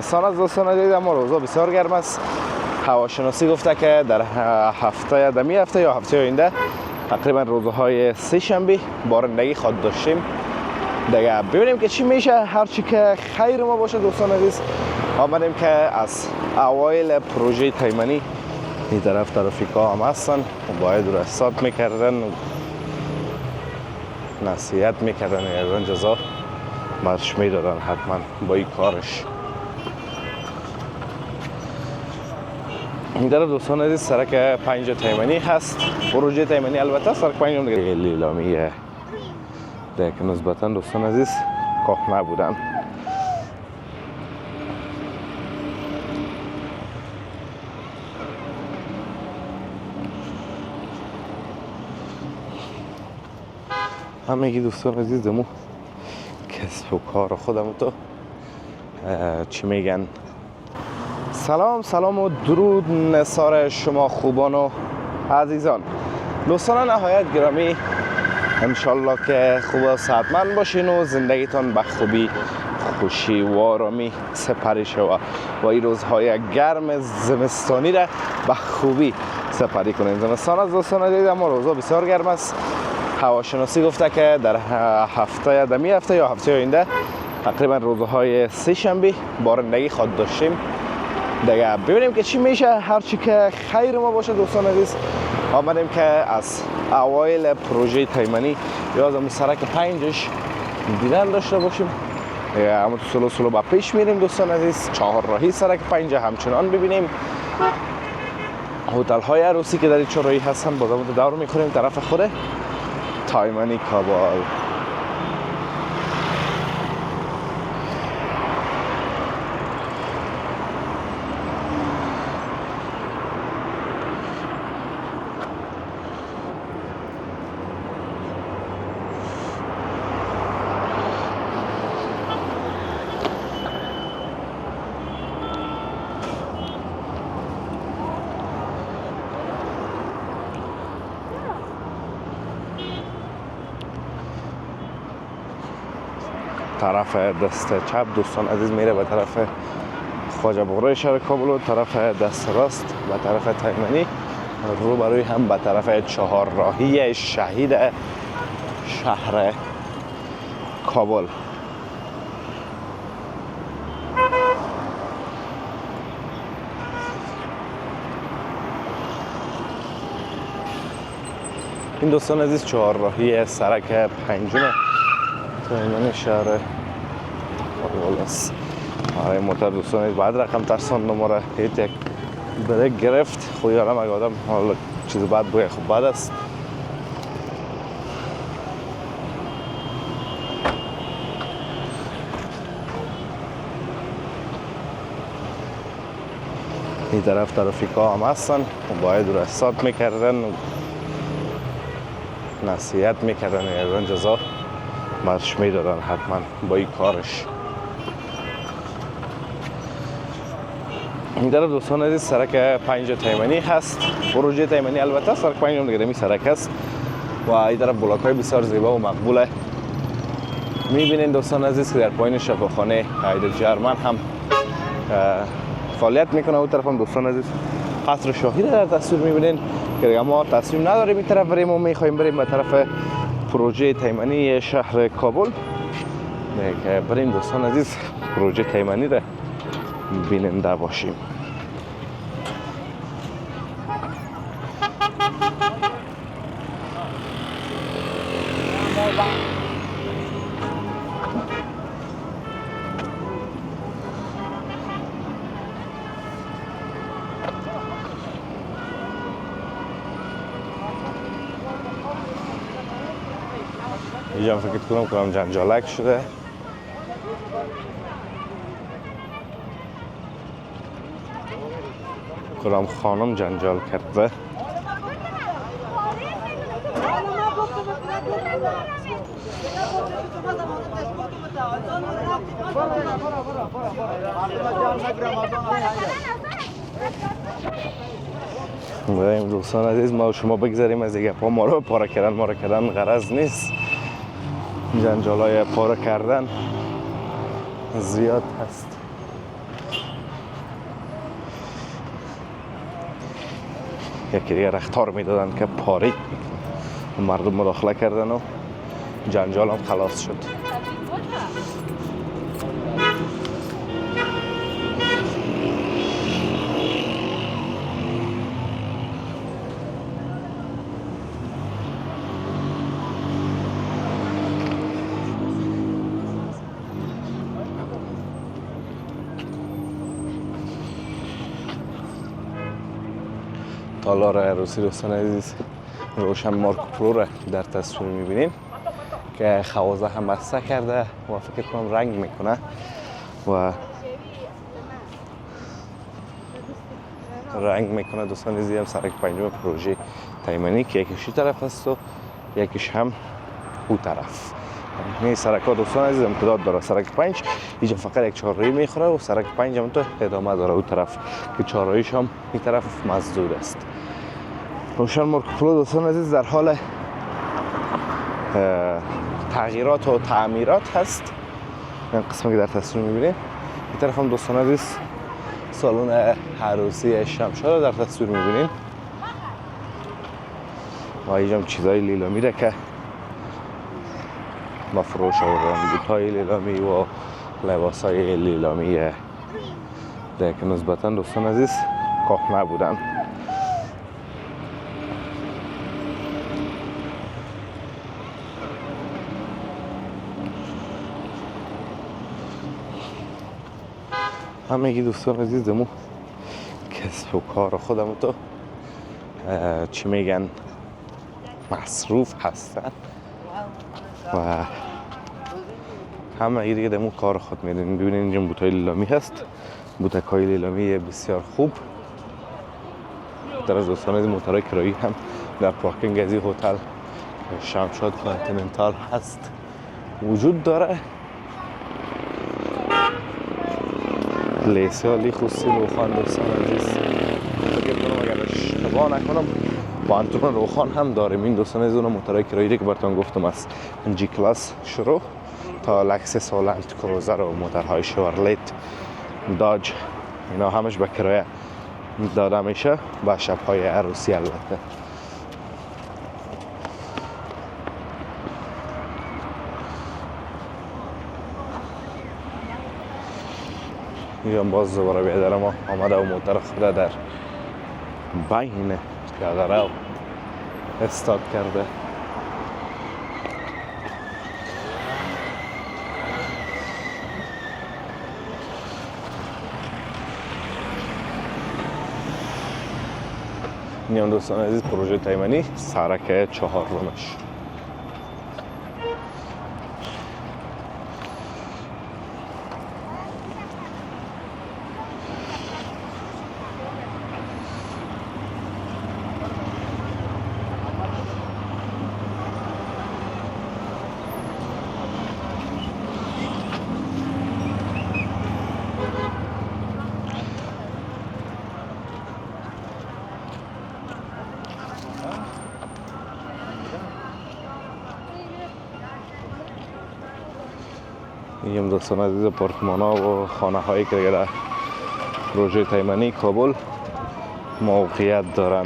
زمستان از دوستان دیدم ما روزا بسیار گرم است. هواشناسی گفته که در هفته یا هفته آینده تقریبا روزهای سه شنبه بارندگی خواهد داشتیم. دیگه ببینیم که چی میشه. هرچی که خیر ما باشه دوستان عزیز، آمدیم که از اوایل پروژه تایمنی این طرف ترافیکا هم هستن، باید رسات میکردن، نصیحت میکردن، یعنی جزا مرش میدادن حتما با این کارش. این طرف دوستان عزیز سرک 5 تایمنی هست، پروژه تایمنی البته سرک 5 دیگه لیلامیه دیگه که نسبتا دوستان عزیز کاه نبودن. همگی دوستان عزیز دمو کسب و کار خودم تو چی میگن. سلام و درود نثار شما خوبان و عزیزان. دوستان نهایت گرامی، انشالله که خوب و صحتمند باشین و زندگیتان به خوبی، خوشی و آرامی سپری شود و این روزهای گرم زمستانی را به خوبی سپری کنین. زمستان از دوستان دیدم ما روزا بسیار گرم است. هواشناسی گفته که در هفته یا هفته آینده تقریبا روزهای سه شنبه بارندگی خواهد داشتیم. دیگه ببینیم که چی میشه. هرچی که خیر ما باشه دوستان عزیز، آمدیم که از اوایل پروژه تایمنی یا از سرک 5 دیدن داشته باشیم. اما تو سلو با پیش میریم دوستان عزیز. 4 راهی سرک 5 همچنان ببینیم. هتل های عروسی که در این 4 راهی هستن بازم دور میکنیم طرف خود تایمنی کابل. طرف دست چپ دوستان عزیز میره به طرف خواجه بغرای شهر کابل و طرف دست راست به طرف تایمنی، رو بروی هم به طرف 4 راهی شهید شهر کابل. این دوستان عزیز 4 راهی سرک 5 تایمنی شهر کابل است. آره موتور دوستان عزیز بعد رقم ترسان نماره هیچ یک بریک گرفت. خوی آدم اگه آدم حالا چیز بعد بوی خوب بعد است. این طرف ترافیکا هم هستن، باید رسات میکردن، نصیحت میکردن، یعنی جزا مرش میدادن حتما با این کارش. این طرف دوستان عزیز سرک 5 تایمنی هست، پروژه تایمنی البته سرک 5 دیگه می سرک است و این طرف بلاک های بسیار زیبا و مقبوله. میبینین دوستان عزیز که در پایین شفاخانه عید جرمن هم فعالیت میکنه. اون طرف هم دوستان عزیز قصر شاهی در تصویر میبینین که دیگه ما تصمیم نداریم این طرف بریم و میخوایم بریم به طرف پروژه تایمنی شهر کابل. که بریم دوستان عزیز پروژه تایمنی را بیننده باشیم. اینجا فکر کنم جنجالک شده. کدام خانم جنجال کرده. بریم دوستان عزیز ما و شما بگذاریم از دیگه. ما رو پاره کردن غرض نیست. جنجالای پاره کردن زیاد هست. یکی دیگه رختار میدادن که پارید، مردم مداخله کردن و جنجال هم خلاص شد. تالار عروسی دوستان عزیز، روشن مارکوپولو را در تصویر میبینین که خوازه هم بسته کرده و فکر کنم رنگ میکنه و دوستان عزیز. هم سرک پنجم پروژه تایمنی که یکیش این طرف است و یکیش هم او طرف. این سرک ها دوستان عزیز امتداد داره. سرک 5 اینجا فقط یک چهارراهی میخوره و سرک 5 هم تو ادامه داره او طرف که چهارراهیش هم این طرف مسدود است. روشن مارکوپولو دوستان عزیز در حال تغییرات و تعمیرات هست. این قسمی که در تصویر میبینید. این طرف هم دوستان عزیز سالن عروسی شمشاد در تصویر میبینید و اینجا هم چیزای لیلامی را که با فروش آوردن، بوت‌های لیلامی و لباس‌های لیلامی که نسبتاً دوستان عزیز کهنه بودن. همگی دوستان عزیز دمو کسب و کار خودم تو چی میگن مصروف هستن و همه دیگه دمو کار خود میدونین. ببینین اینجا بوتای لیلامی هست، بوتکای لیلامی بسیار خوب. در از دوستان عزیز موتورهای کرایی هم در پارکینگ از این هتل شمشاد کانتیننتال هست وجود داره. لیسیالی خصوصی روخان دوستان عزیز فکر کنم اگر اشتباه نکنم با انتون روخان هم داریم. این دوستان عزیز اون موتورهای کرایی که براتون گفتم از جی کلاس شروع تا لکسس و لند کروزر و موتورهای شورلت داج اینا همش به کرایه داده میشه با شب‌های عروسی البته. اینجا باز دوباره بیادر ما آمده و موتر خود در بین پیاده رو استاد کرده. این دوستان عزیز پروژه تایمنی سرک 4 رومش. این دوستان عزیز آپارتمان ها و خانه هایی که در پروژه تایمنی کابل موقعیت دارن.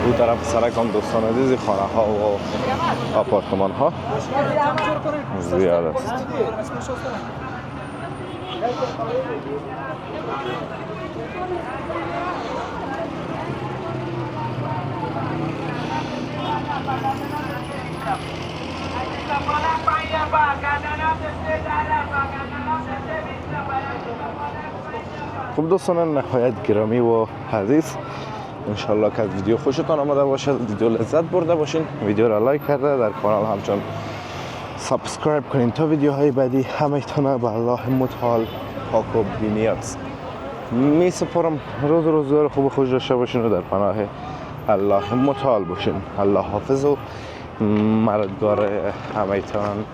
او طرف سرک هم دوستان عزیز خانه ها و آپارتمان ها زیاد است. خب دوستان نهایت گرامی و عزیز، انشالله که از ویدیو خوشتان آمده باشد، ویدیو لذت برده باشین، ویدیو را لایک کرده در کانال همچنان سابسکرایب کنین تا ویدیوهای بعدی همه‌تان به الله متعال پاک و بینیات می سپارم. روزگار خوب خوش داشته باشین و در پناه الله متعال باشین. الله حافظ و مددگار همه‌تان.